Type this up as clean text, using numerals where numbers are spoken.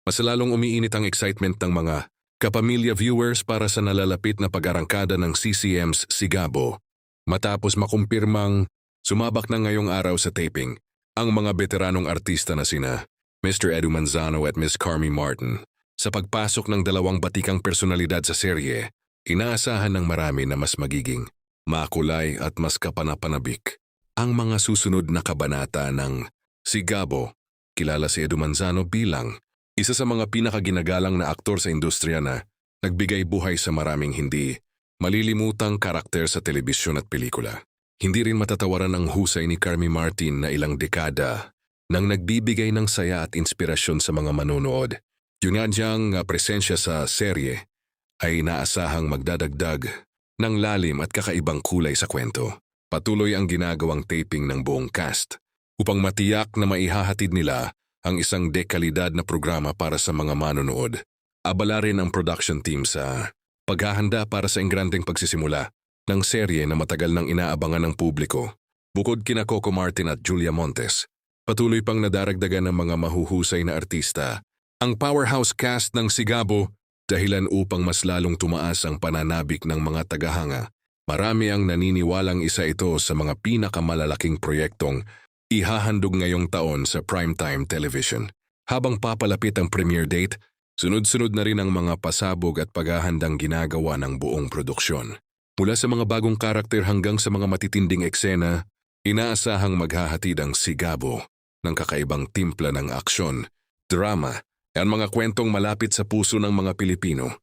Mas lalong umiinit ang excitement ng mga kapamilya viewers para sa nalalapit na pag-arangkada ng CCM's Sigabo. Matapos makumpirmang sumabak na ngayong araw sa taping ang mga veteranong artista na sina Mr. Edu Manzano at Miss Carmi Martin. Sa pagpasok ng dalawang batikang personalidad sa serye, inaasahan ng marami na mas magiging makulay at mas kapanapanabik ang mga susunod na kabanata ng Sigabo. Kilala si Edu Manzano bilang isa sa mga pinakaginagalang na aktor sa industriya na nagbigay buhay sa maraming hindi malilimutang karakter sa telebisyon at pelikula. Hindi rin matatawaran ang husay ni Carmi Martin na ilang dekada nang nagbibigay ng saya at inspirasyon sa mga manonood. Yung niyang presensya sa serye ay naasahang magdadagdag ng lalim at kakaibang kulay sa kwento. Patuloy ang ginagawang taping ng buong cast upang matiyak na maihahatid nila ang isang dekalidad na programa para sa mga manonood. Abala rin ang production team sa paghahanda para sa ingrandeng pagsisimula ng serye na matagal nang inaabangan ng publiko. Bukod kina Coco Martin at Julia Montes, patuloy pang nadaragdagan ng mga mahuhusay na artista ang powerhouse cast ng Sigabo, dahilan upang mas lalong tumaas ang pananabik ng mga tagahanga. Marami ang naniniwalang isa ito sa mga pinakamalalaking proyektong ihahandog ngayong taon sa primetime television. Habang papalapit ang premiere date, sunod-sunod na rin ang mga pasabog at paghahandang ginagawa ng buong produksyon. Mula sa mga bagong karakter hanggang sa mga matitinding eksena, inaasahang maghahatid ang Sigabo ng kakaibang timpla ng aksyon, drama, at mga kwentong malapit sa puso ng mga Pilipino.